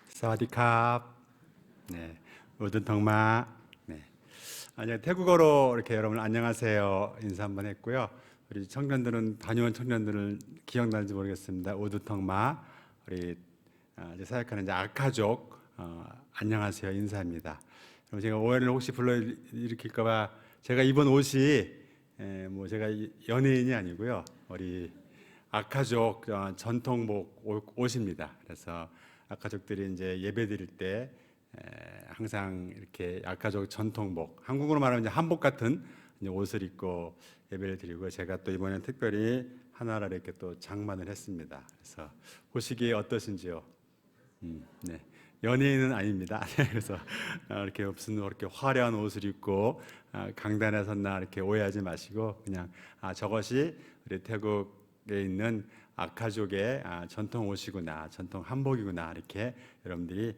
사와디캅. 네, 모든 덕마. 네, 태국어로 이렇게 여러분 안녕하세요 인사 한번 했고요. 우리 청년들은 다녀온 청년들은 기억나는지 모르겠습니다. 오두턱마 우리 이제 사역하는 이제 아카족 안녕하세요 인사입니다. 그럼 제가 오해를 혹시 불러일으킬까봐 제가 입은 옷이 뭐 제가 연예인이 아니고요. 우리 아카족 전통복 옷입니다. 그래서 아카족들이 이제 예배 드릴 때 항상 이렇게 아카족 전통복, 한국으로 말하면 이제 한복 같은 이제 옷을 입고 예배를 드리고 제가 또 이번에 특별히 하나를 이렇게 또 장만을 했습니다. 그래서 보시기에 어떠신지요? 네. 연예인은 아닙니다. 그래서 이렇게 무슨 이렇게 화려한 옷을 입고 강단에 섰나 이렇게 오해하지 마시고 그냥 저것이 우리 태국에 있는 아카족의 전통 옷이구나, 전통 한복이구나 이렇게 여러분들이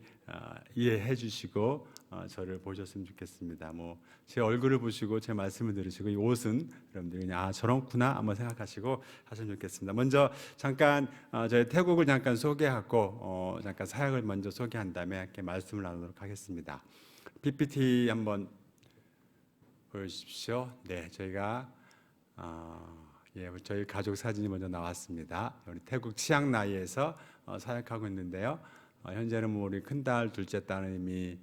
이해해 주시고 저를 보셨으면 좋겠습니다. 뭐 제 얼굴을 보시고 제 말씀을 들으시고 이 옷은 여러분들이 그냥 저렇구나 한번 생각하시고 하시면 좋겠습니다. 먼저 잠깐 저희 태국을 잠깐 소개하고 잠깐 사역을 먼저 소개한 다음에 이렇게 말씀을 나누도록 하겠습니다. PPT 한번 보여주십시오. 네, 저희가 저희 가족 사진이 먼저 나왔습니다. 우리 태국 치앙라이에서 사역하고 있는데요. 현재는 뭐 우리 큰딸, 둘째 딸은 이미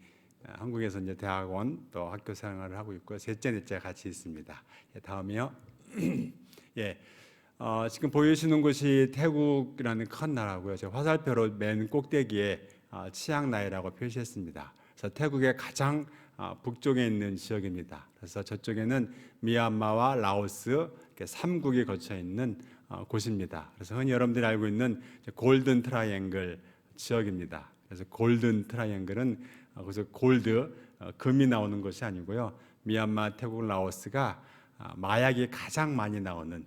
한국에서 이제 대학원 또 학교 생활을 하고 있고요. 셋째, 넷째 같이 있습니다. 다음이요. 예, 지금 보이시는 곳이 태국이라는 큰 나라고요. 제가 화살표로 맨 꼭대기에 치앙라이라고 표시했습니다. 그래서 태국의 가장 북쪽에 있는 지역입니다. 그래서 저쪽에는 미얀마와 라오스 이렇게 3국이 거쳐 있는 곳입니다. 그래서 흔히 여러분들이 알고 있는 골든 트라이앵글 지역입니다. 그래서 골든 트라이앵글은 그래서 골드 금이 나오는 것이 아니고요. 미얀마, 태국, 라오스가 마약이 가장 많이 나오는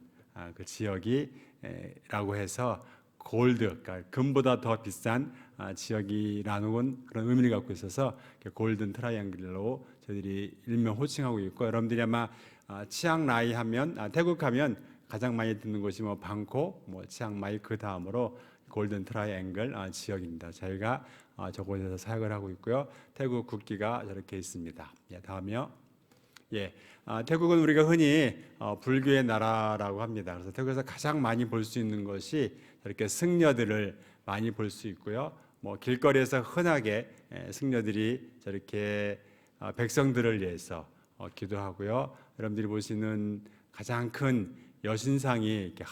그 지역이라고 해서 골드, 그러니까 금보다 더 비싼 지역이라는 그런 의미를 갖고 있어서 골든 트라이앵글로 저희들이 일명 호칭하고 있고 여러분들이 아마 치앙라이 하면 태국 하면 가장 많이 듣는 곳이 뭐 방콕, 뭐 치앙마이 그 다음으로 골든 트라이앵글 지역입니다. 저희가 저곳에서 사역을 하고 있고요. 태국 국기가 저렇게 있습니다. 다음이요. 태국은 우리가 흔히 불교의 나라라고 합니다. 그래서 태국에서 가장 많이 볼 수 있는 것이 이렇게 승려들을 많이 볼 수 있고요. 뭐 길거리에서 흔하게 승려들이 저렇게 백성들을 위해서 기도하고요. 여러분들이 보시는 가장 큰 여신상이 이렇게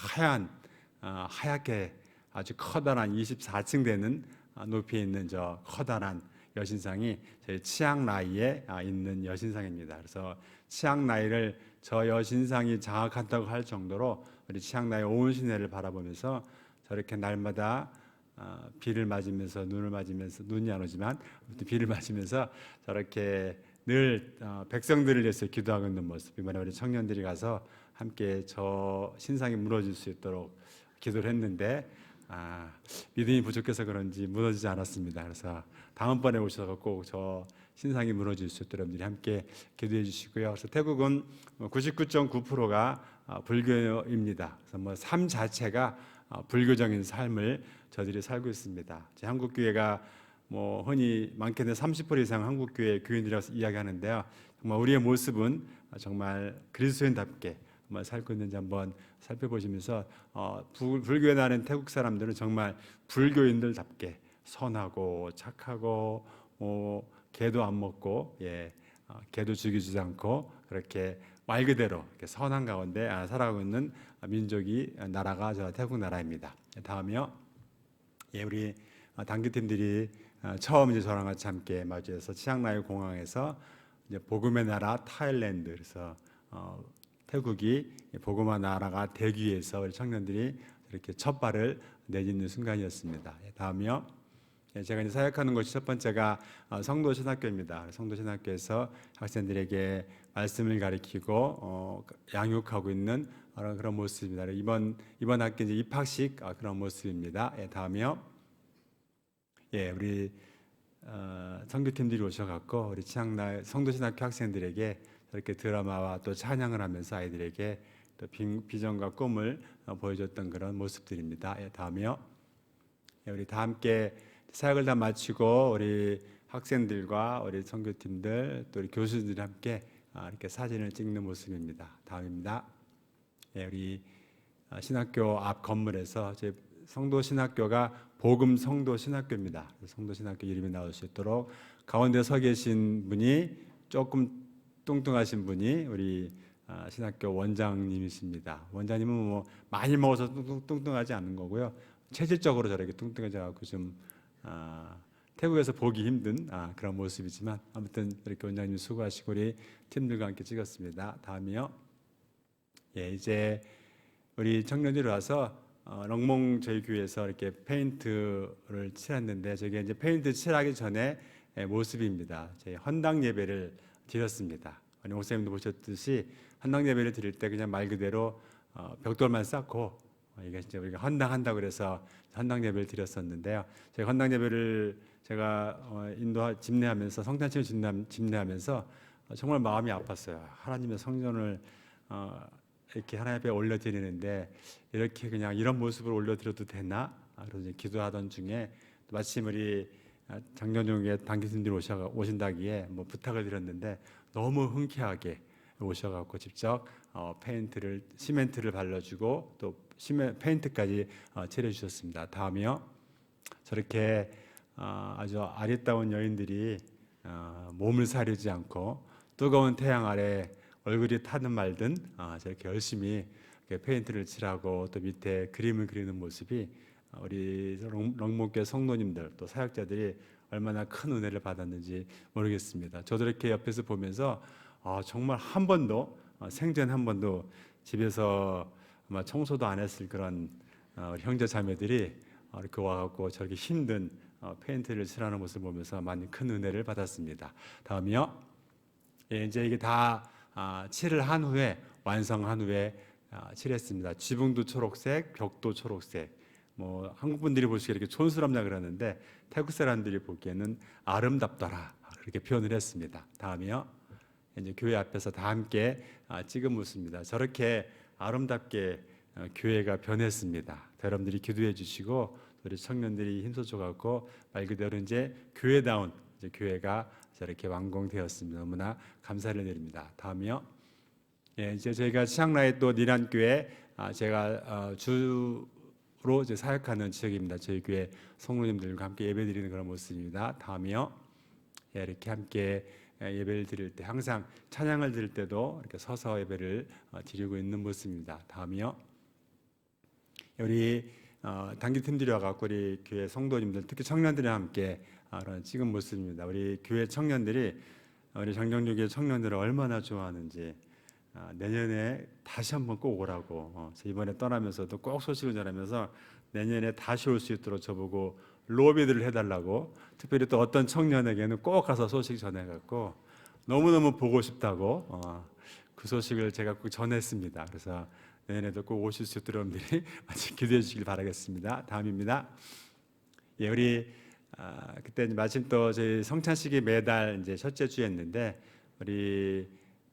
하얗게 아주 커다란 24층 되는 높이에 있는 저 커다란 여신상이 저희 치앙라이에 있는 여신상입니다. 그래서 치앙라이를 저 여신상이 장악한다고 할 정도로 우리 치앙라이 온 시내를 바라보면서 저렇게 날마다 비를 맞으면서 눈을 맞으면서 눈이 안 오지만 비를 맞으면서 저렇게 늘 백성들을 위해서 기도하고 있는 모습. 이번에 우리 청년들이 가서 함께 저 신상이 무너질 수 있도록 기도를 했는데 믿음이 부족해서 그런지 무너지지 않았습니다. 그래서 다음번에 오셔서 꼭 저 신상이 무너질 수 있도록 여러분들이 함께 기도해 주시고요. 그래서 태국은 99.9%가 불교입니다. 그래서 뭐 삶 자체가 불교적인 삶을 저들이 살고 있습니다. 제 한국 교회가 뭐 흔히 많게는 30% 이상 한국 교회 교인들이라고 이야기하는데요. 정말 우리의 모습은 정말 그리스도인답게 정말 살고 있는지 한번 살펴보시면서 불교에 나는 태국 사람들은 정말 불교인들답게 선하고 착하고 개도 안 먹고 개도 죽이지 않고 그렇게 말 그대로 선한 가운데 살아가고 있는 민족이 나라가 저 태국 나라입니다. 다음이요. 우리 단기팀들이 처음 이제 저랑 같이 함께 맞이해서 치앙라이 공항에서 이제 복음의 나라 타일랜드 그래서 태국이 복음의 나라가 되기 위해서 우리 청년들이 이렇게 첫 발을 내딛는 순간이었습니다. 다음이요. 제가 이제 사역하는 곳이 첫 번째가 성도신학교입니다. 성도신학교에서 학생들에게 말씀을 가르치고 양육하고 있는 그런 모습입니다. 이번 학기 이제 입학식 그런 모습입니다. 다음이요. 우리 선교팀들이 오셔갖고 우리 치앙라이 성도신학교 학생들에게 이렇게 드라마와 또 찬양을 하면서 아이들에게 또 비전과 꿈을 보여줬던 그런 모습들입니다. 다음이요. 우리 다 함께 사역을 다 마치고 우리 학생들과 우리 선교팀들 또 우리 교수들이 함께 이렇게 사진을 찍는 모습입니다. 다음입니다. 예, 우리 신학교 앞 건물에서 제 성도 신학교가 복음 성도 신학교입니다. 성도 신학교 이름이 나올 수 있도록 가운데 서 계신 분이 조금 뚱뚱하신 분이 우리 신학교 원장님이십니다. 원장님은 뭐 많이 먹어서 뚱뚱하지 않은 거고요. 체질적으로 저렇게 뚱뚱해져 갖고 좀 태국에서 보기 힘든 그런 모습이지만 아무튼 이렇게 원장님 수고하시고 우리 팀들과 함께 찍었습니다. 다음이요. 예, 이제 우리 청년들이 와서 렁몽 저희 교회에서 이렇게 페인트를 칠했는데 저게 이제 페인트 칠하기 전에 모습입니다. 저희 헌당 예배를 드렸습니다. 우리 목사님도 보셨듯이 헌당 예배를 드릴 때 그냥 말 그대로 벽돌만 쌓고 이게 이제 우리가 헌당한다고 그래서 헌당 예배를 드렸었는데요. 저희 헌당 예배를 제가 집례하면서 성탄절 집례하면서 정말 마음이 아팠어요. 하나님의 성전을 이렇게 하나님 앞에 올려드리는데 이렇게 그냥 이런 모습을 올려드려도 되나? 그래서 기도하던 중에 마침 우리 장년용의 단기순들이 오신다기에 뭐 부탁을 드렸는데 너무 흔쾌하게 오셔갖고 직접 페인트를 시멘트를 발라주고 또 페인트까지 칠해주셨습니다. 다음이요. 저렇게 아주 아리따운 여인들이 몸을 사리지 않고 뜨거운 태양 아래 얼굴이 타든 말든 저렇게 열심히 페인트를 칠하고 또 밑에 그림을 그리는 모습이 우리 렁몽교회 성도님들 또 사역자들이 얼마나 큰 은혜를 받았는지 모르겠습니다. 저도 이렇게 옆에서 보면서 정말 한 번도 생전 한 번도 집에서 아마 청소도 안 했을 그런 우리 형제 자매들이 이렇게 와갖고 저렇게 힘든 페인트를 칠하는 모습을 보면서 많이 큰 은혜를 받았습니다. 다음이요. 예, 이제 이게 다 칠을 한 후에 완성한 후에 칠했습니다. 지붕도 초록색, 벽도 초록색. 뭐 한국 분들이 보시기에 이렇게 촌스럽냐 그러는데 태국 사람들이 보기에는 아름답더라 그렇게 표현을 했습니다. 다음이요. 이제 교회 앞에서 다 함께 찍은 모습입니다. 저렇게 아름답게 교회가 변했습니다. 여러분들이 기도해 주시고 우리 청년들이 힘써줘 갖고 말 그대로 이제 교회다운 이제 교회가 저렇게 완공되었습니다. 너무나 감사를 드립니다. 다음이요. 예, 이제 저희가 치앙라이 또 니란교회 제가 주로 이제 사역하는 지역입니다. 저희 교회 성도님들과 함께 예배드리는 그런 모습입니다. 다음이요. 예, 이렇게 함께 예배를 드릴 때 항상 찬양을 드릴 때도 이렇게 서서 예배를 드리고 있는 모습입니다. 다음이요. 우리 단기팀들이 와갖고 우리 교회 성도님들 특히 청년들이랑 함께 찍은 모습입니다. 우리 교회 청년들이 우리 장정교회 청년들을 얼마나 좋아하는지 내년에 다시 한번 꼭 오라고 이번에 떠나면서도 꼭 소식을 전하면서 내년에 다시 올 수 있도록 저보고 로비들을 해달라고 특별히 또 어떤 청년에게는 꼭 가서 소식 전해갖고 너무너무 보고 싶다고 그 소식을 제가 꼭 전했습니다. 그래서 내년에도 꼭 오실 수 있도록 여러분들이 기도해 주시길 바라겠습니다. 다음입니다. 예, 우리 그때 마침 또 저희 성찬식이 매달 이제 첫째 주였는데 우리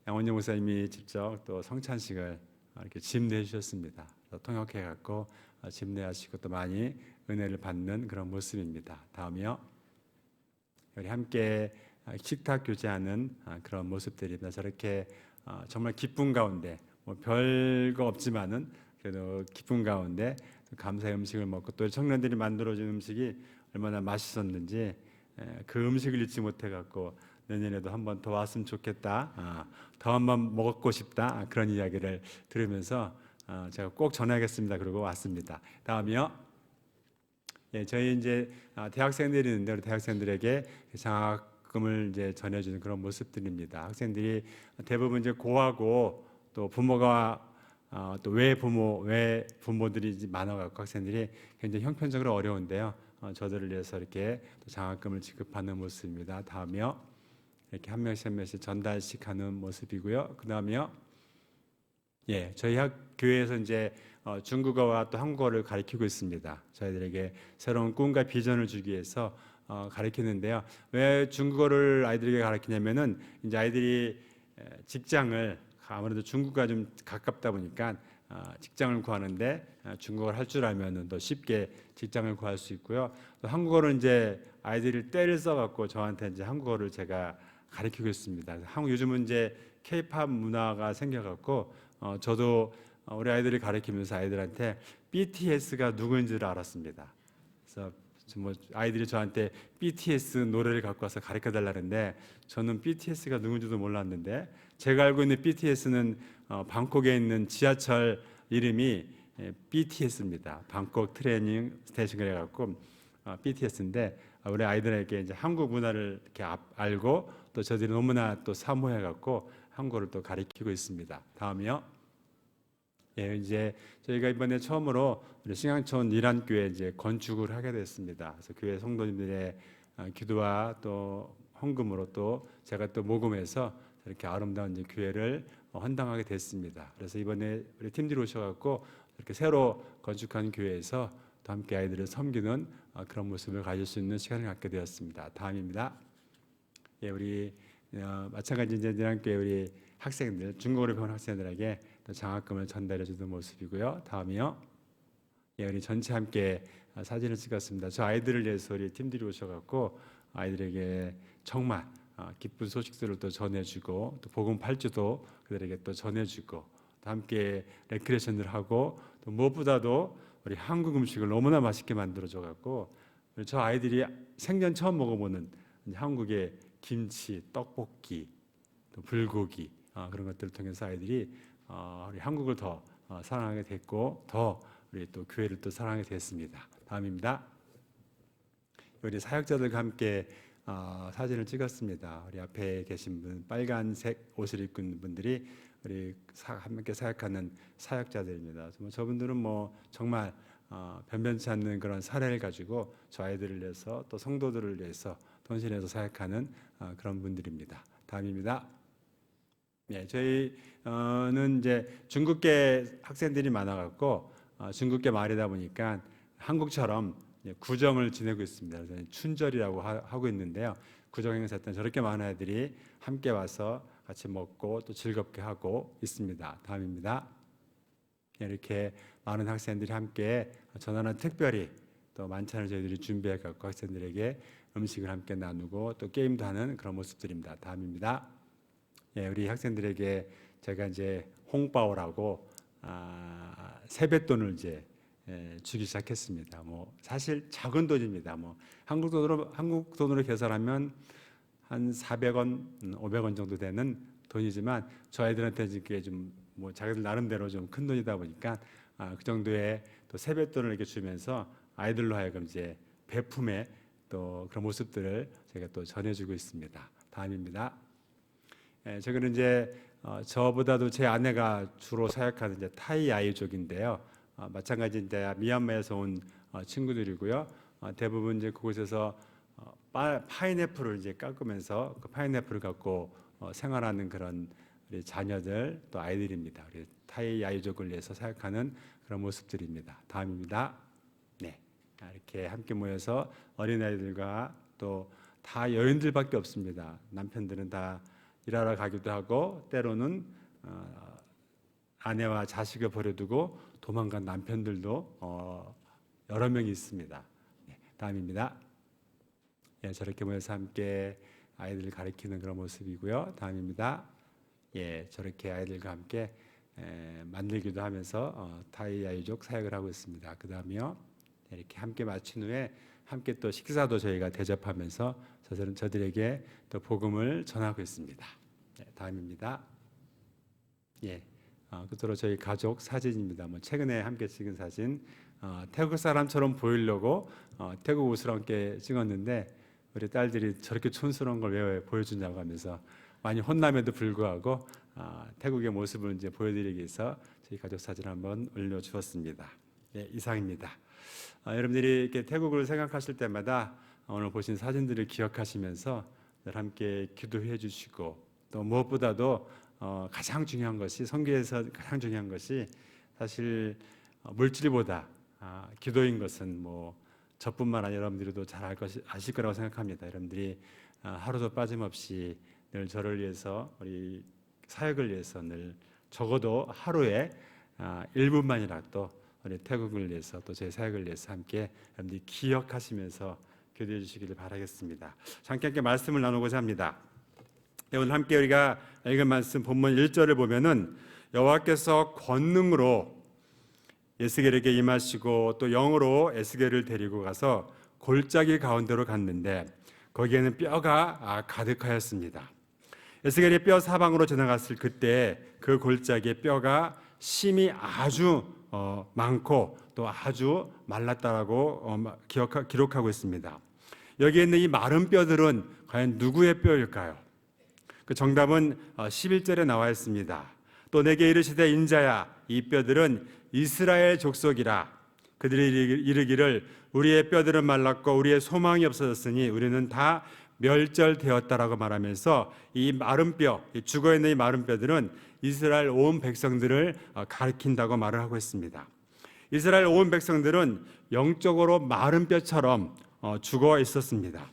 양원영 목사님이 직접 또 성찬식을 이렇게 집례해 주셨습니다. 통역해 갖고 집례하시고 또 많이 은혜를 받는 그런 모습입니다. 다음이요. 우리 함께 식탁 교제하는 그런 모습들입니다. 저렇게 정말 기쁨 가운데 뭐 별거 없지만은 그래도 기쁨 가운데 감사의 음식을 먹고 또 청년들이 만들어준 음식이 얼마나 맛있었는지 그 음식을 잊지 못해 갖고 내년에도 한 번 더 왔으면 좋겠다. 더 한 번 먹고 싶다. 그런 이야기를 들으면서 제가 꼭 전하겠습니다. 그러고 왔습니다. 다음이요. 예, 저희 이제 대학생들이 있는데 우리 대학생들에게 장학금을 이제 전해주는 그런 모습들입니다. 학생들이 대부분 이제 고하고 또 부모가 또 외부모들이 많아갖고 학생들이 굉장히 형편적으로 어려운데요. 저들을 위해서 이렇게 또 장학금을 지급하는 모습입니다. 다음이요. 이렇게 한 명씩 전달식 하는 모습이고요. 그 다음이요. 예, 저희 교회에서 이제 중국어와 또 한국어를 가르치고 있습니다. 저희들에게 새로운 꿈과 비전을 주기 위해서 가르치는데요. 왜 중국어를 아이들에게 가르치냐면은 이제 아이들이 직장을 아무래도 중국과 좀 가깝다 보니까 직장을 구하는데 중국어를 할 줄 알면은 더 쉽게 직장을 구할 수 있고요. 또 한국어는 이제 아이들이 때를 써갖고 저한테 이제 한국어를 제가 가르치고 있습니다. 요즘은 이제 K-팝 문화가 생겨갖고 저도 우리 아이들을 가르치면서 아이들한테 BTS가 누구인지를 알았습니다. 그래서 뭐 아이들이 저한테 BTS 노래를 갖고 와서 가르쳐 달라는데 저는 BTS가 누군지도 몰랐는데 제가 알고 있는 BTS는 방콕에 있는 지하철 이름이 BTS입니다. 방콕 트레이닝 스테이션 그래갖고 BTS인데 우리 아이들에게 이제 한국 문화를 이렇게 알고 또 저들이 너무나 또 사모해갖고 한국어를 또 가르치고 있습니다. 다음이요. 예, 이제 저희가 이번에 처음으로 우리 신앙촌 이란교회 이제 건축을 하게 됐습니다. 그래서 교회 성도님들의 기도와 또 헌금으로 또 제가 또 모금해서 이렇게 아름다운 이제 교회를 헌당하게 됐습니다. 그래서 이번에 우리 팀들이 오셔갖고 이렇게 새로 건축한 교회에서 또 함께 아이들을 섬기는 그런 모습을 가질 수 있는 시간을 갖게 되었습니다. 다음입니다. 예, 우리 마찬가지 이제 이란교회 우리 학생들 중국어를 배우는 학생들에게 또 장학금을 전달해주는 모습이고요. 다음이요. 예, 우리 전체 함께 사진을 찍었습니다. 저 아이들을 위해서 우리 팀들이 오셔갖고 아이들에게 정말 기쁜 소식들을 또 전해주고 또 복음 팔주도 그들에게 또 전해주고 또 함께 레크레이션을 하고 또 무엇보다도 우리 한국 음식을 너무나 맛있게 만들어줘갖고 저 아이들이 생전 처음 먹어보는 한국의 김치, 떡볶이, 또 불고기 그런 것들을 통해서 아이들이 우리 한국을 더 사랑하게 됐고 더 우리 또 교회를 또 사랑하게 됐습니다. 다음입니다. 우리 사역자들과 함께 사진을 찍었습니다. 우리 앞에 계신 분 빨간색 옷을 입고 있는 분들이 우리 함께 사역하는 사역자들입니다. 저분들은 뭐 정말 변변치 않는 그런 사례를 가지고 저 아이들을 위해서 또 성도들을 위해서 헌신해서 사역하는 그런 분들입니다. 다음입니다. 네, 저희는 이제 중국계 학생들이 많아갖고 중국계 말이다 보니까 한국처럼 구정을 지내고 있습니다. 그래서 춘절이라고 하고 있는데요. 구정 행사 때 저렇게 많은 아이들이 함께 와서 같이 먹고 또 즐겁게 하고 있습니다. 다음입니다. 이렇게 많은 학생들이 함께 전하는 특별히 또 만찬을 저희들이 준비해 갖고 학생들에게 음식을 함께 나누고 또 게임도 하는 그런 모습들입니다. 다음입니다. 예, 우리 학생들에게 제가 이제 홍바오라고 세뱃돈을 이제 주기 시작했습니다. 뭐 사실 작은 돈입니다. 뭐 한국 돈으로 계산하면 한 400원, 500원 정도 되는 돈이지만 저 아이들한테 이게 좀 뭐 자기들 나름대로 좀 큰 돈이다 보니까 그 정도의 또 세뱃돈을 이렇게 주면서 아이들로 하여금 이제 배품의 또 그런 모습들을 제가 또 전해주고 있습니다. 다음입니다. 저는 이제 저보다도 제 아내가 주로 사역하는 이제 타이 아이족인데요. 마찬가지 이제 미얀마에서 온 친구들이고요. 대부분 이제 그곳에서 파인애플을 이제 깎으면서 그 파인애플을 갖고 생활하는 그런 우리 자녀들 또 아이들입니다. 우리 타이 아이족을 위해서 사역하는 그런 모습들입니다. 다음입니다. 네, 이렇게 함께 모여서 어린 아이들과 또 다 여인들밖에 없습니다. 남편들은 다 일하러 가기도 하고 때로는 아내와 자식을 버려두고 도망간 남편들도 여러 명이 있습니다. 네, 다음입니다. 예, 저렇게 모여서 함께 아이들을 가르치는 그런 모습이고요. 다음입니다. 예, 저렇게 아이들과 함께 만들기도 하면서 타이 아이족 사역을 하고 있습니다. 그 다음이요. 이렇게 함께 마친 후에 함께 또 식사도 저희가 대접하면서 저들에게 또 복음을 전하고 있습니다. 네, 다음입니다. 예, 끝으로 저희 가족 사진입니다. 뭐 최근에 함께 찍은 사진, 태국 사람처럼 보이려고 태국 옷을 함께 찍었는데 우리 딸들이 저렇게 촌스러운 걸 왜 보여주냐고 하면서 많이 혼남에도 불구하고 태국의 모습을 이제 보여드리기 위해서 저희 가족 사진 한번 올려주었습니다. 예, 이상입니다. 여러분들이 이렇게 태국을 생각하실 때마다 오늘 보신 사진들을 기억하시면서 늘 함께 기도해 주시고 또 무엇보다도 가장 중요한 것이 선교에서 가장 중요한 것이 사실 물질보다 기도인 것은 뭐 저뿐만 아니라 여러분들도 잘 아실 거라고 생각합니다. 여러분들이 하루도 빠짐없이 늘 저를 위해서 우리 사역을 위해서 늘 적어도 하루에 1분만이라도 우리 태국을 위해서 또 제 사역을 위해서 함께 여러분들이 기억하시면서 기도해 주시기를 바라겠습니다. 함께 말씀을 나누고자 합니다. 오늘 함께 우리가 읽은 말씀 본문 1절을 보면은 여호와께서 권능으로 에스겔에게 임하시고 또 영으로 에스겔을 데리고 가서 골짜기 가운데로 갔는데 거기에는 뼈가 가득하였습니다. 에스겔이 뼈 사방으로 지나갔을 그때 그 골짜기에 뼈가 심이 아주 많고 또 아주 말랐다라고 기록하고 있습니다. 여기에 있는 이 마른 뼈들은 과연 누구의 뼈일까요? 그 정답은 11절에 나와 있습니다. 또 내게 이르시되 인자야 이 뼈들은 이스라엘 족속이라. 그들이 이르기를 우리의 뼈들은 말랐고 우리의 소망이 없어졌으니 우리는 다 멸절되었다라고 말하면서 이 마른 뼈, 죽어있는 이 마른 뼈들은 이스라엘 온 백성들을 가리킨다고 말을 하고 있습니다. 이스라엘 온 백성들은 영적으로 마른 뼈처럼 죽어 있었습니다.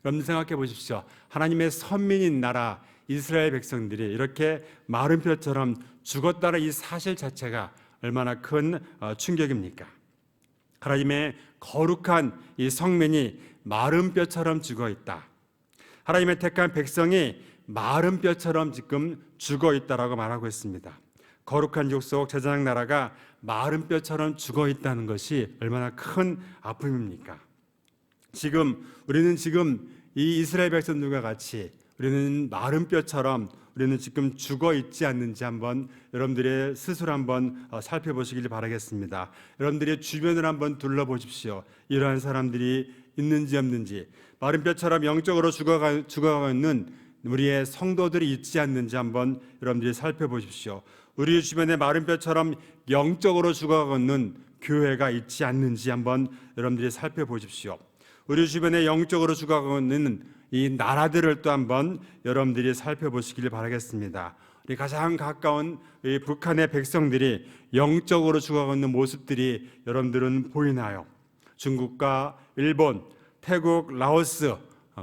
여러분 생각해 보십시오. 하나님의 선민인 나라 이스라엘 백성들이 이렇게 마른 뼈처럼 죽었다는 이 사실 자체가 얼마나 큰 충격입니까? 하나님의 거룩한 이 성민이 마른 뼈처럼 죽어 있다. 하나님의 택한 백성이 마른 뼈처럼 지금 죽어 있다라고 말하고 있습니다. 거룩한 족속 제사장 나라가 마른 뼈처럼 죽어 있다는 것이 얼마나 큰 아픔입니까? 우리는 지금 이 이스라엘 백성들과 같이 우리는 마른 뼈처럼 우리는 지금 죽어 있지 않는지 한번 여러분들의 스스로 한번 살펴보시길 바라겠습니다. 여러분들의 주변을 한번 둘러보십시오. 이러한 사람들이 있는지 없는지, 마른 뼈처럼 영적으로 죽어가고 있는 우리의 성도들이 있지 않는지 한번 여러분들이 살펴보십시오. 우리 주변에 마른 뼈처럼 영적으로 죽어가고 있는 교회가 있지 않는지 한번 여러분들이 살펴보십시오. 우리 주변에 영적으로 죽어가고 있는 이 나라들을 또 한번 여러분들이 살펴보시길 바라겠습니다. 우리 가장 가까운 이 북한의 백성들이 영적으로 죽어가고 있는 모습들이 여러분들은 보이나요? 중국과 일본, 태국, 라오스,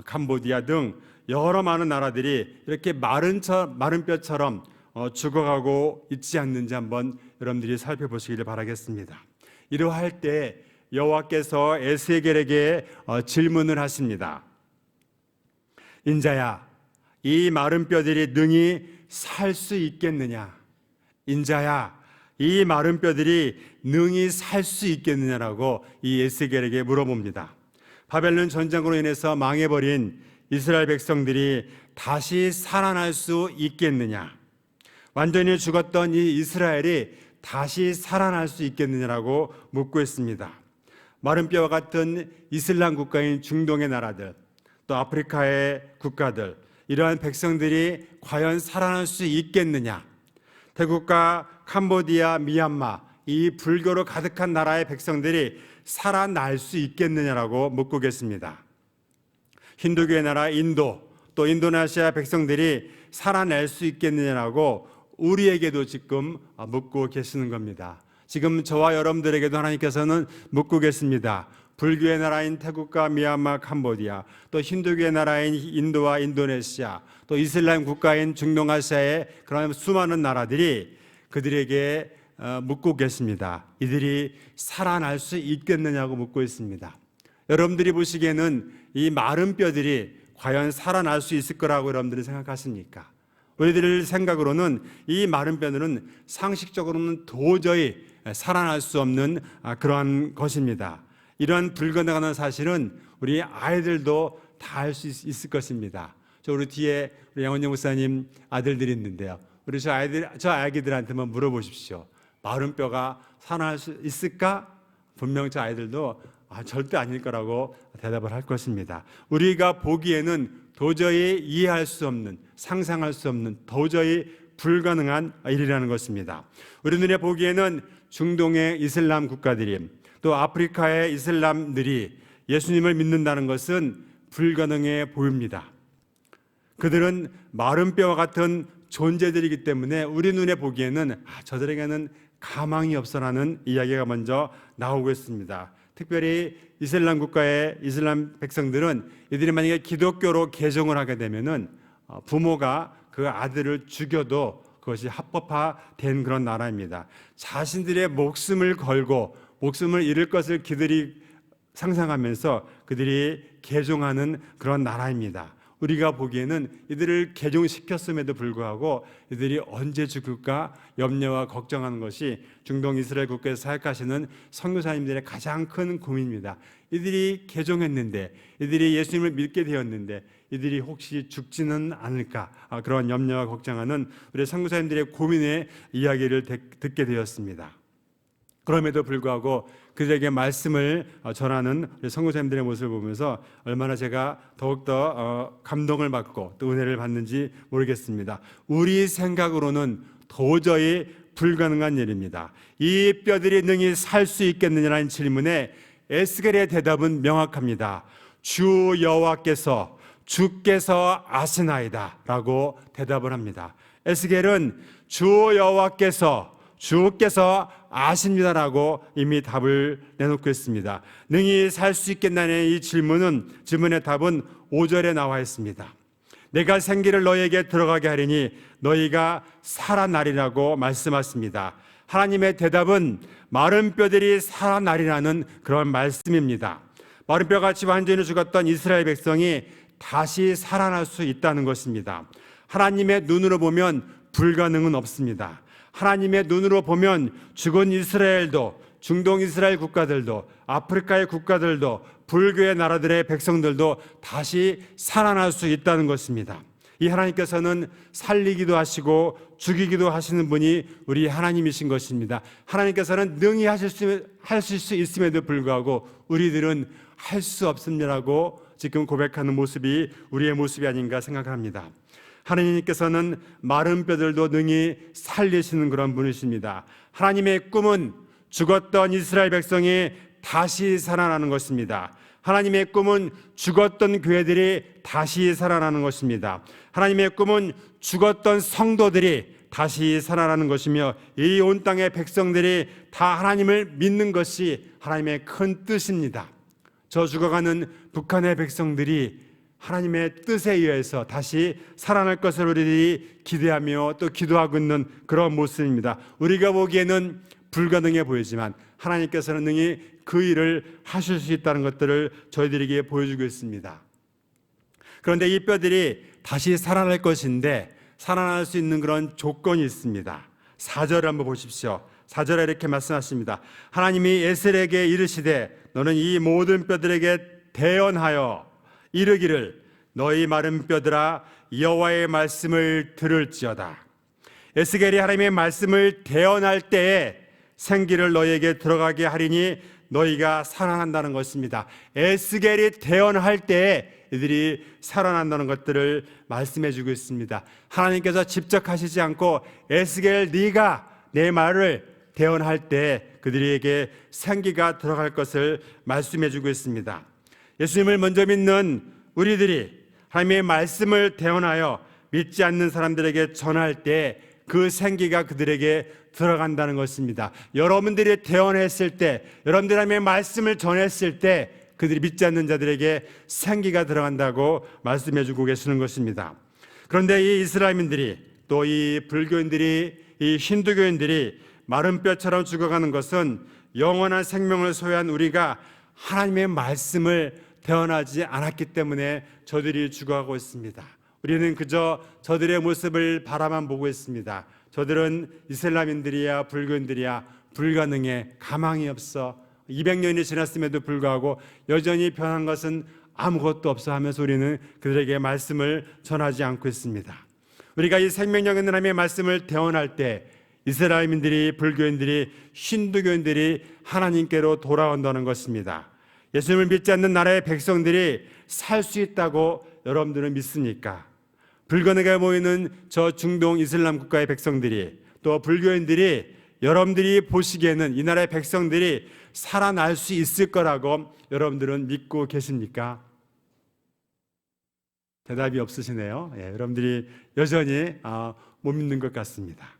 캄보디아 등 여러 많은 나라들이 이렇게 마른 뼈처럼 죽어가고 있지 않는지 한번 여러분들이 살펴보시기를 바라겠습니다. 이러할 때 여호와께서 에스겔에게 질문을 하십니다. 인자야, 이 마른 뼈들이 능히 살 수 있겠느냐? 인자야, 이 마른 뼈들이 능히 살 수 있겠느냐라고 이 에스겔에게 물어봅니다. 바벨론 전쟁으로 인해서 망해버린 이스라엘 백성들이 다시 살아날 수 있겠느냐? 완전히 죽었던 이 이스라엘이 다시 살아날 수 있겠느냐라고 묻고 있습니다. 마른 뼈와 같은 이슬람 국가인 중동의 나라들, 또 아프리카의 국가들, 이러한 백성들이 과연 살아날 수 있겠느냐? 태국과 캄보디아, 미얀마, 이 불교로 가득한 나라의 백성들이 살아날 수 있겠느냐라고 묻고 계십니다. 힌두교의 나라 인도, 또 인도네시아 백성들이 살아낼 수 있겠느냐라고 우리에게도 지금 묻고 계시는 겁니다. 지금 저와 여러분들에게도 하나님께서는 묻고 계십니다. 불교의 나라인 태국과 미얀마, 캄보디아, 또 힌두교의 나라인 인도와 인도네시아, 또 이슬람 국가인 중동아시아의 그런 수많은 나라들이 그들에게 묻고 계십니다. 이들이 살아날 수 있겠느냐고 묻고 있습니다. 여러분들이 보시기에는 이 마른 뼈들이 과연 살아날 수 있을 거라고 여러분들이 생각하십니까? 우리들 생각으로는 이 마른 뼈들은 상식적으로는 도저히 살아날 수 없는 그러한 것입니다. 이러한 불가능한 사실은 우리 아이들도 다 알 수 있을 것입니다. 우리 뒤에 우리 양원영 목사님 아들들이 있는데요. 우리 저 아기들한테 한번 물어보십시오. 마른 뼈가 살아날 수 있을까? 분명 저 아이들도 절대 아닐 거라고 대답을 할 것입니다. 우리가 보기에는 도저히 이해할 수 없는, 상상할 수 없는, 도저히 불가능한 일이라는 것입니다. 우리 눈에 보기에는 중동의 이슬람 국가들이, 또 아프리카의 이슬람들이 예수님을 믿는다는 것은 불가능해 보입니다. 그들은 마른 뼈와 같은 존재들이기 때문에 우리 눈에 보기에는 저들에게는 가망이 없어라는 이야기가 먼저 나오고 있습니다. 특별히 이슬람 국가의 이슬람 백성들은 이들이 만약에 기독교로 개종을 하게 되면은 부모가 그 아들을 죽여도 그것이 합법화된 그런 나라입니다. 자신들의 목숨을 걸고 목숨을 잃을 것을 그들이 상상하면서 그들이 개종하는 그런 나라입니다. 우리가 보기에는 이들을 개종시켰음에도 불구하고 이들이 언제 죽을까 염려와 걱정하는 것이 중동 이스라엘 국가에서 사역하시는 선교사님들의 가장 큰 고민입니다. 이들이 개종했는데, 이들이 예수님을 믿게 되었는데 이들이 혹시 죽지는 않을까, 그런 염려와 걱정하는 우리 선교사님들의 고민의 이야기를 듣게 되었습니다. 그럼에도 불구하고 그들에게 말씀을 전하는 선교사님들의 모습을 보면서 얼마나 제가 더욱더 감동을 받고 또 은혜를 받는지 모르겠습니다. 우리 생각으로는 도저히 불가능한 일입니다. 이 뼈들이 능히 살 수 있겠느냐는 질문에 에스겔의 대답은 명확합니다. 주 여호와께서 주께서 아시나이다 라고 대답을 합니다. 에스겔은 주 여호와께서 주께서 아십니다라고 이미 답을 내놓고 있습니다. 능히 살 수 있겠나는 이 질문의 답은 5절에 나와 있습니다. 내가 생기를 너희에게 들어가게 하리니 너희가 살아나리라고 말씀하십니다. 하나님의 대답은 마른 뼈들이 살아나리라는 그런 말씀입니다. 마른 뼈같이 완전히 죽었던 이스라엘 백성이 다시 살아날 수 있다는 것입니다. 하나님의 눈으로 보면 불가능은 없습니다. 하나님의 눈으로 보면 죽은 이스라엘도, 중동 이스라엘 국가들도, 아프리카의 국가들도, 불교의 나라들의 백성들도 다시 살아날 수 있다는 것입니다. 이 하나님께서는 살리기도 하시고 죽이기도 하시는 분이 우리 하나님이신 것입니다. 하나님께서는 능히 하실 수 있음에도 불구하고 우리들은 할 수 없습니다라고 지금 고백하는 모습이 우리의 모습이 아닌가 생각합니다. 하나님께서는 마른 뼈들도 능히 살리시는 그런 분이십니다. 하나님의 꿈은 죽었던 이스라엘 백성이 다시 살아나는 것입니다. 하나님의 꿈은 죽었던 교회들이 다시 살아나는 것입니다. 하나님의 꿈은 죽었던 성도들이 다시 살아나는 것이며 이 온 땅의 백성들이 다 하나님을 믿는 것이 하나님의 큰 뜻입니다. 저 죽어가는 북한의 백성들이 하나님의 뜻에 의해서 다시 살아날 것을 우리들이 기대하며 또 기도하고 있는 그런 모습입니다. 우리가 보기에는 불가능해 보이지만 하나님께서는 능히 그 일을 하실 수 있다는 것들을 저희들에게 보여주고 있습니다. 그런데 이 뼈들이 다시 살아날 것인데 살아날 수 있는 그런 조건이 있습니다. 4절을 한번 보십시오. 4절에 이렇게 말씀하십니다. 하나님이 에스겔에게 이르시되 너는 이 모든 뼈들에게 대언하여 이르기를 너희 마른 뼈들아 여호와의 말씀을 들을지어다. 에스겔이 하나님의 말씀을 대언할 때에 생기를 너희에게 들어가게 하리니 너희가 살아난다는 것입니다. 에스겔이 대언할 때에 이들이 살아난다는 것들을 말씀해 주고 있습니다. 하나님께서 직접 하시지 않고 에스겔 네가 내 말을 대언할 때 그들에게 생기가 들어갈 것을 말씀해 주고 있습니다. 예수님을 먼저 믿는 우리들이 하나님의 말씀을 대언하여 믿지 않는 사람들에게 전할 때 그 생기가 그들에게 들어간다는 것입니다. 여러분들이 대언했을 때, 여러분들이 하나님의 말씀을 전했을 때 그들이 믿지 않는 자들에게 생기가 들어간다고 말씀해 주고 계시는 것입니다. 그런데 이 이스라엘민들이 또 이 불교인들이 이 힌두교인들이 마른 뼈처럼 죽어가는 것은 영원한 생명을 소유한 우리가 하나님의 말씀을 대언하지 않았기 때문에 저들이 죽어가고 있습니다. 우리는 그저 저들의 모습을 바라만 보고 있습니다. 저들은 이슬람인들이야 불교인들이야 불가능해, 가망이 없어, 200년이 지났음에도 불구하고 여전히 변한 것은 아무것도 없어 하면서 우리는 그들에게 말씀을 전하지 않고 있습니다. 우리가 이 생명력 있는 하나님의 말씀을 대언할 때 이스라엘민들이, 불교인들이, 힌두교인들이 하나님께로 돌아온다는 것입니다. 예수님을 믿지 않는 나라의 백성들이 살 수 있다고 여러분들은 믿습니까? 불가능해 보이는 저 중동 이슬람 국가의 백성들이, 또 불교인들이 여러분들이 보시기에는 이 나라의 백성들이 살아날 수 있을 거라고 여러분들은 믿고 계십니까? 대답이 없으시네요. 여러분들이 여전히 못 믿는 것 같습니다.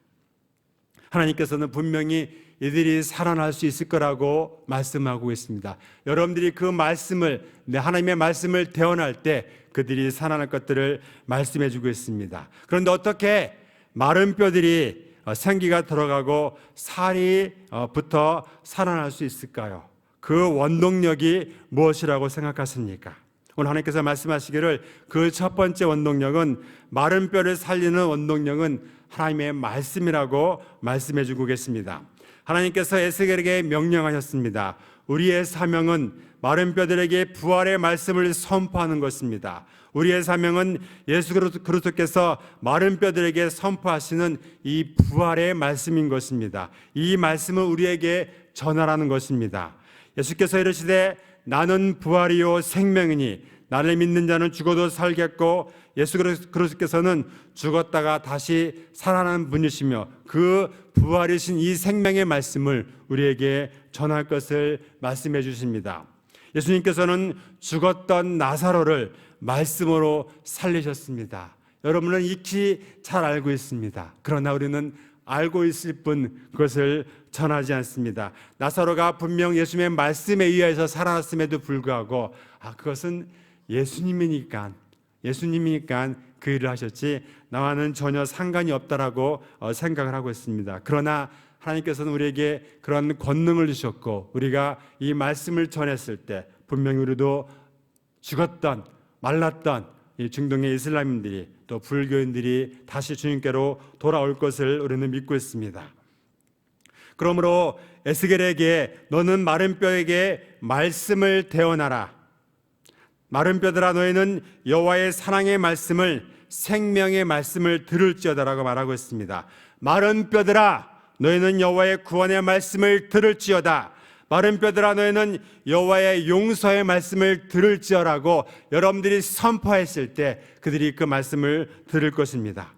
하나님께서는 분명히 이들이 살아날 수 있을 거라고 말씀하고 있습니다. 여러분들이 그 말씀을, 하나님의 말씀을 대언할 때 그들이 살아날 것들을 말씀해 주고 있습니다. 그런데 어떻게 마른 뼈들이 생기가 들어가고 살이 붙어 살아날 수 있을까요? 그 원동력이 무엇이라고 생각하십니까? 오늘 하나님께서 말씀하시기를 그 첫 번째 원동력은, 마른 뼈를 살리는 원동력은 하나님의 말씀이라고 말씀해 주고 계십니다. 하나님께서 에스겔에게 명령하셨습니다. 우리의 사명은 마른 뼈들에게 부활의 말씀을 선포하는 것입니다. 우리의 사명은 예수 그리스도께서 마른 뼈들에게 선포하시는 이 부활의 말씀인 것입니다. 이 말씀을 우리에게 전하라는 것입니다. 예수께서 이르시되 나는 부활이요 생명이니 나를 믿는 자는 죽어도 살겠고, 예수 그리스도께서는 죽었다가 다시 살아나는 분이시며 그 부활이신 이 생명의 말씀을 우리에게 전할 것을 말씀해 주십니다. 예수님께서는 죽었던 나사로를 말씀으로 살리셨습니다. 여러분은 익히 잘 알고 있습니다. 그러나 우리는 알고 있을 뿐 그것을 전하지 않습니다. 나사로가 분명 예수님의 말씀에 의해서 살아났음에도 불구하고 그것은 예수님이니까 그 일을 하셨지 나와는 전혀 상관이 없다라고 생각을 하고 있습니다. 그러나 하나님께서는 우리에게 그런 권능을 주셨고, 우리가 이 말씀을 전했을 때 분명히 우리도 죽었던 말랐던 이 중동의 이슬람인들이 또 불교인들이 다시 주님께로 돌아올 것을 우리는 믿고 있습니다. 그러므로 에스겔에게 너는 마른 뼈에게 말씀을 대언하라. 마른 뼈들아 너희는 여호와의 사랑의 말씀을, 생명의 말씀을 들을지어다라고 말하고 있습니다. 마른 뼈들아 너희는 여호와의 구원의 말씀을 들을지어다. 마른 뼈들아 너희는 여호와의 용서의 말씀을 들을지어라고 여러분들이 선포했을 때 그들이 그 말씀을 들을 것입니다.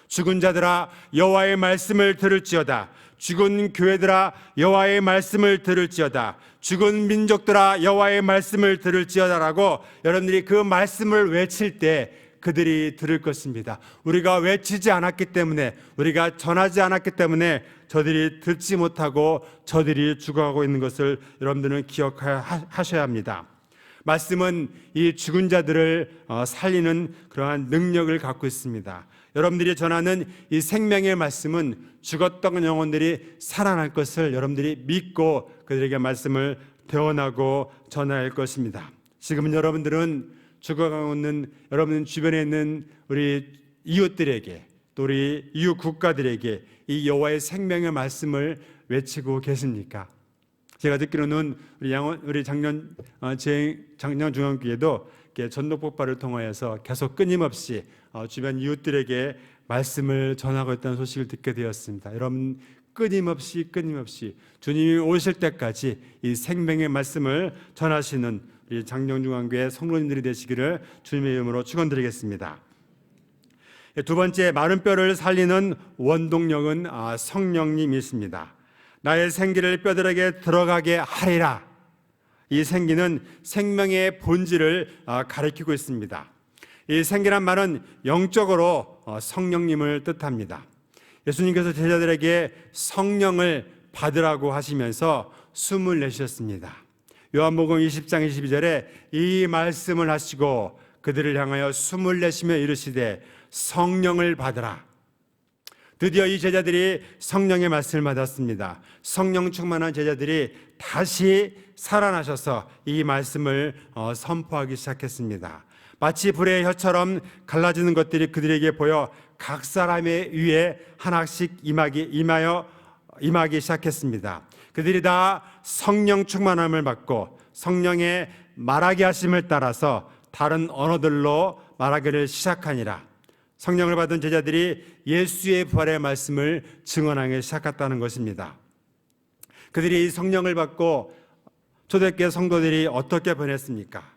죽은 자들아 여호와의 말씀을 들을지어다. 죽은 교회들아 여호와의 말씀을 들을지어다. 죽은 민족들아 여호와의 말씀을 들을지어다라고 여러분들이 그 말씀을 외칠 때 그들이 들을 것입니다. 우리가 외치지 않았기 때문에, 우리가 전하지 않았기 때문에 저들이 듣지 못하고 저들이 죽어가고 있는 것을 여러분들은 기억하셔야 합니다. 말씀은 이 죽은 자들을 살리는 그러한 능력을 갖고 있습니다. 여러분들이 전하는 이 생명의 말씀은 죽었던 영혼들이 살아날 것을 여러분들이 믿고 그들에게 말씀을 대언하고 전할 것입니다. 지금은 여러분들은 죽어가고 있는 여러분 주변에 있는 우리 이웃들에게, 또 우리 이웃 국가들에게 이 여호와의 생명의 말씀을 외치고 계십니까? 제가 듣기로는 우리 작년 중앙교회도 전도 폭발을 통하여서 계속 끊임없이 주변 이웃들에게 말씀을 전하고 있다는 소식을 듣게 되었습니다. 여러분 끊임없이 주님이 오실 때까지 이 생명의 말씀을 전하시는 우리 장령중앙교회 성도님들이 되시기를 주님의 이름으로 축원드리겠습니다. 두 번째, 마른 뼈를 살리는 원동력은 성령님이십니다. 나의 생기를 뼈들에게 들어가게 하리라. 이 생기는 생명의 본질을 가리키고 있습니다. 이 생기란 말은 영적으로 성령님을 뜻합니다. 예수님께서 제자들에게 성령을 받으라고 하시면서 숨을 내쉬셨습니다. 요한복음 20장 22절에 이 말씀을 하시고 그들을 향하여 숨을 내쉬며 이르시되 성령을 받으라. 드디어 이 제자들이 성령의 말씀을 받았습니다. 성령 충만한 제자들이 다시 살아나셔서 이 말씀을 선포하기 시작했습니다. 마치 불의 혀처럼 갈라지는 것들이 그들에게 보여 각 사람의 위에 하나씩 임하기 시작했습니다. 그들이 다 성령 충만함을 받고 성령의 말하게 하심을 따라서 다른 언어들로 말하기를 시작하니라. 성령을 받은 제자들이 예수의 부활의 말씀을 증언하기 시작했다는 것입니다. 그들이 이 성령을 받고 초대교회 성도들이 어떻게 변했습니까?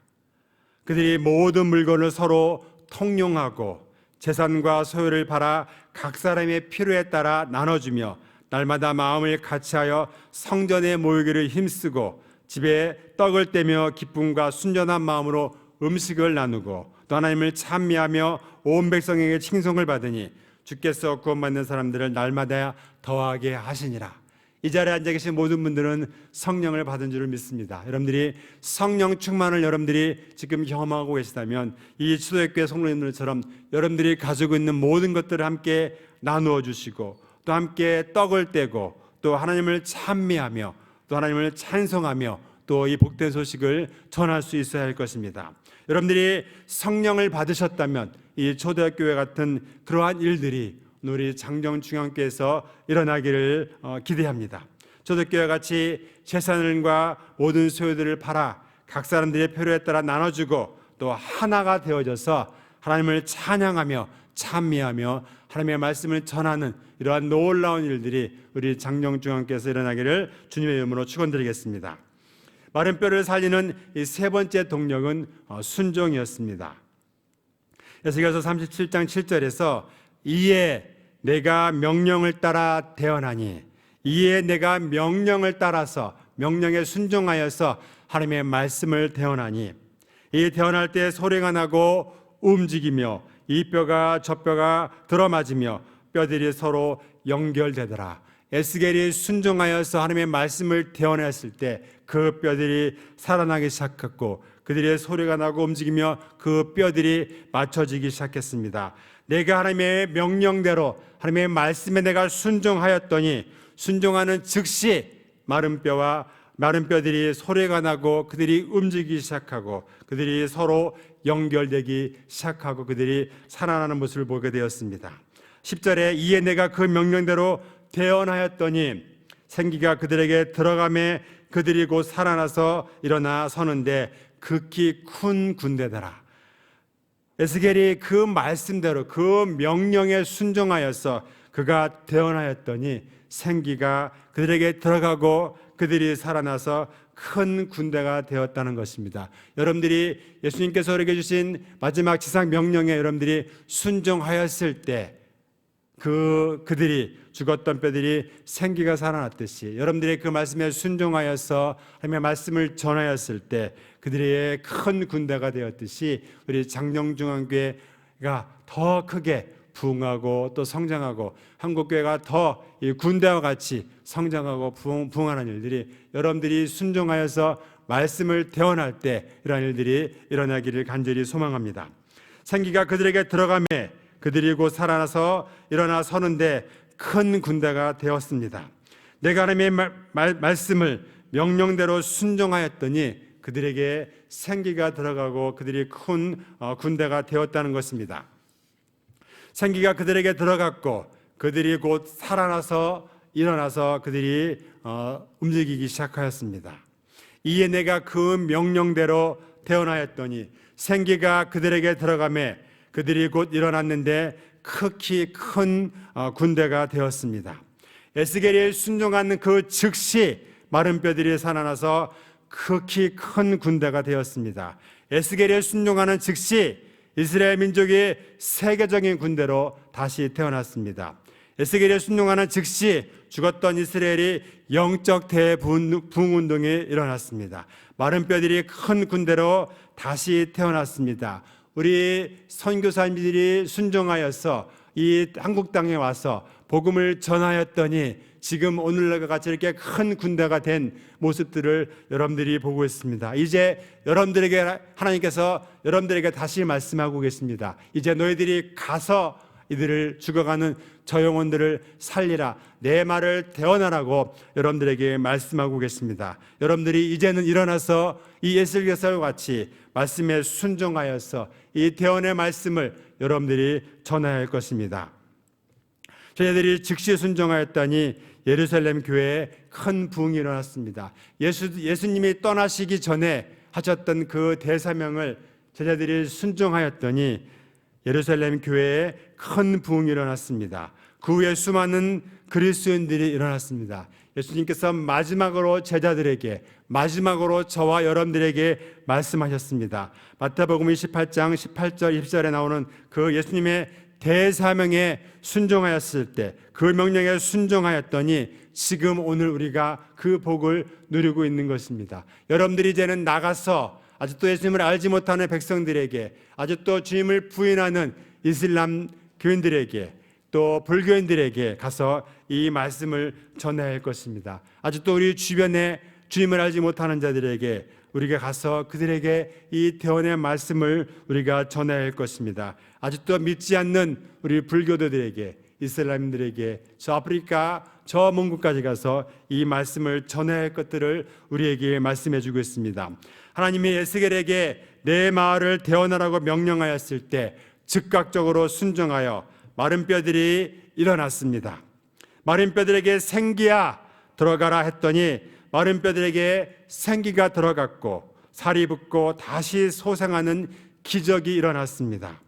그들이 모든 물건을 서로 통용하고 재산과 소유를 팔아 각 사람의 필요에 따라 나눠주며 날마다 마음을 같이하여 성전에 모이기를 힘쓰고 집에 떡을 떼며 기쁨과 순전한 마음으로 음식을 나누고 또 하나님을 찬미하며 온 백성에게 칭송을 받으니 주께서 구원받는 사람들을 날마다 더하게 하시니라. 이 자리에 앉아 계신 모든 분들은 성령을 받은 줄을 믿습니다. 여러분들이 성령 충만을 여러분들이 지금 경험하고 계시다면 이 초대교회 성도님들처럼 여러분들이 가지고 있는 모든 것들을 함께 나누어 주시고 또 함께 떡을 떼고 또 하나님을 찬미하며 또 하나님을 찬송하며 또 이 복된 소식을 전할 수 있어야 할 것입니다. 여러분들이 성령을 받으셨다면 이 초대교회 같은 그러한 일들이 우리 장정중앙교회에서 일어나기를 기대합니다. 초대교회 같이 재산과 모든 소유들을 팔아 각 사람들의 필요에 따라 나눠주고 또 하나가 되어져서 하나님을 찬양하며 찬미하며 하나님의 말씀을 전하는 이러한 놀라운 일들이 우리 장정중앙교회에서 일어나기를 주님의 이름으로 축원드리겠습니다. 마른 뼈를 살리는 이 세 번째 동력은 순종이었습니다. 에스겔서 37장 7절에서 이에 내가 명령을 따라 대언하니, 이에 내가 명령을 따라서 명령에 순종하여서 하나님의 말씀을 대언하니, 이 대언할 때 소리가 나고 움직이며 이 뼈가 저 뼈가 들어맞으며 뼈들이 서로 연결되더라. 에스겔이 순종하여서 하나님의 말씀을 대언했을 때 그 뼈들이 살아나기 시작했고 그들의 소리가 나고 움직이며 그 뼈들이 맞춰지기 시작했습니다. 내가 하나님의 명령대로 하나님의 말씀에 내가 순종하였더니 순종하는 즉시 마른 뼈들이 소리가 나고 그들이 움직이기 시작하고 그들이 서로 연결되기 시작하고 그들이 살아나는 모습을 보게 되었습니다. 10절에 이에 내가 그 명령대로 대언하였더니 생기가 그들에게 들어가매 그들이 곧 살아나서 일어나 서는데 극히 큰 군대더라. 에스겔이 그 말씀대로 그 명령에 순종하여서 그가 대언하였더니 생기가 그들에게 들어가고 그들이 살아나서 큰 군대가 되었다는 것입니다. 여러분들이 예수님께서 우리에게 주신 마지막 지상 명령에 여러분들이 순종하였을 때 그들이 죽었던 뼈들이 생기가 살아났듯이 여러분들이 그 말씀에 순종하여서 하나님의 말씀을 전하였을 때 그들의 큰 군대가 되었듯이 우리 장정중앙교회가 더 크게 부흥하고 또 성장하고 한국교회가 더 이 군대와 같이 성장하고 부흥하는 일들이 여러분들이 순종하여서 말씀을 대언할 때 이러한 일들이 일어나기를 간절히 소망합니다. 생기가 그들에게 들어가매 그들이 곧 살아나서 일어나 서는데 큰 군대가 되었습니다. 내가 하나님의 말씀을 명령대로 순종하였더니 그들에게 생기가 들어가고 그들이 큰 군대가 되었다는 것입니다. 생기가 그들에게 들어갔고 그들이 곧 살아나서 일어나서 그들이 움직이기 시작하였습니다. 이에 내가 그 명령대로 대언하였더니 생기가 그들에게 들어가매 그들이 곧 일어났는데 극히 큰 군대가 되었습니다. 에스겔이 순종하는 그 즉시 마른 뼈들이 살아나서 극히 큰 군대가 되었습니다. 에스겔이 순종하는 즉시 이스라엘 민족이 세계적인 군대로 다시 태어났습니다. 에스겔이 순종하는 즉시 죽었던 이스라엘이 영적 대부흥운동이 일어났습니다. 마른 뼈들이 큰 군대로 다시 태어났습니다. 우리 선교사님들이 순종하여서 이 한국 땅에 와서 복음을 전하였더니 지금 오늘날과 같이 이렇게 큰 군대가 된 모습들을 여러분들이 보고 있습니다. 이제 여러분들에게 하나님께서 여러분들에게 다시 말씀하고 계십니다. 이제 너희들이 가서 이들을 죽어가는 저 영혼들을 살리라. 내 말을 대언하라고 여러분들에게 말씀하고 계십니다. 여러분들이 이제는 일어나서 이 에스겔서와 같이 말씀에 순종하여서 이 대언의 말씀을 여러분들이 전해야 할 것입니다. 저희들이 즉시 순종하였더니 예루살렘 교회에 큰 부흥이 일어났습니다. 예수님이 떠나시기 전에 하셨던 그 대사명을 제자들이 순종하였더니 예루살렘 교회에 큰 부흥이 일어났습니다. 그 후에 수많은 그리스도인들이 일어났습니다. 예수님께서 마지막으로 제자들에게 마지막으로 저와 여러분들에게 말씀하셨습니다. 마태복음 28장 18절 20절에 나오는 그 예수님의 대사명에 순종하였을 때 그 명령에 순종하였더니 지금 오늘 우리가 그 복을 누리고 있는 것입니다. 여러분들이 이제는 나가서 아직도 예수님을 알지 못하는 백성들에게, 아직도 주님을 부인하는 이슬람 교인들에게, 또 불교인들에게 가서 이 말씀을 전해야 할 것입니다. 아직도 우리 주변에 주님을 알지 못하는 자들에게 우리가 가서 그들에게 이 대언의 말씀을 우리가 전해야 할 것입니다. 아직도 믿지 않는 우리 불교도들에게, 이슬람인들에게 저 아프리카 저 먼 곳까지 가서 이 말씀을 전해야 할 것들을 우리에게 말씀해 주고 있습니다. 하나님이 에스겔에게 내 마을을 대언하라고 명령하였을 때 즉각적으로 순종하여 마른 뼈들이 일어났습니다. 마른 뼈들에게 생기야 들어가라 했더니 마른 뼈들에게 생기가 들어갔고 살이 붙고 다시 소생하는 기적이 일어났습니다.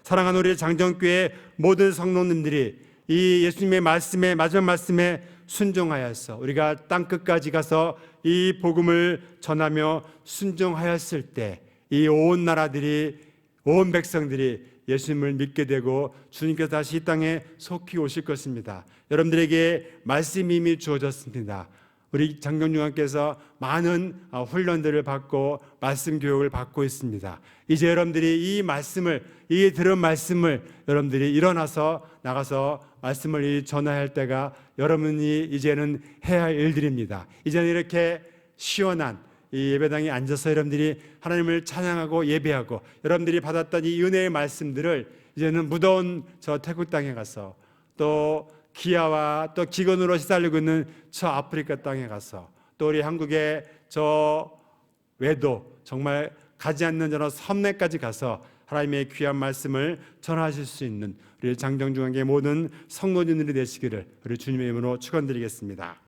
사랑하는 우리 장정교회 모든 성도님들이 이 예수님의 말씀에, 마지막 말씀에 순종하여서 우리가 땅끝까지 가서 이 복음을 전하며 순종하였을 때 이 온 나라들이, 온 백성들이 예수님을 믿게 되고 주님께서 다시 이 땅에 속히 오실 것입니다. 여러분들에게 말씀이 이미 주어졌습니다. 우리 장경중학께서 많은 훈련들을 받고 말씀 교육을 받고 있습니다. 이제 여러분들이 이 말씀을, 이 들은 말씀을 여러분들이 일어나서 나가서 말씀을 전할 때가 여러분이 이제는 해야 할 일들입니다. 이제는 이렇게 시원한 이 예배당에 앉아서 여러분들이 하나님을 찬양하고 예배하고 여러분들이 받았던 이 은혜의 말씀들을 이제는 무더운 저 태국 땅에 가서 또 기아와 또 기근으로 시달리고 있는 저 아프리카 땅에 가서 또 우리 한국의 저 외도 정말 가지 않는 저런 섬내까지 가서 하나님의 귀한 말씀을 전하실 수 있는 우리 장정중앙의 모든 성도님들이 되시기를 우리 주님의 이름으로 축원드리겠습니다.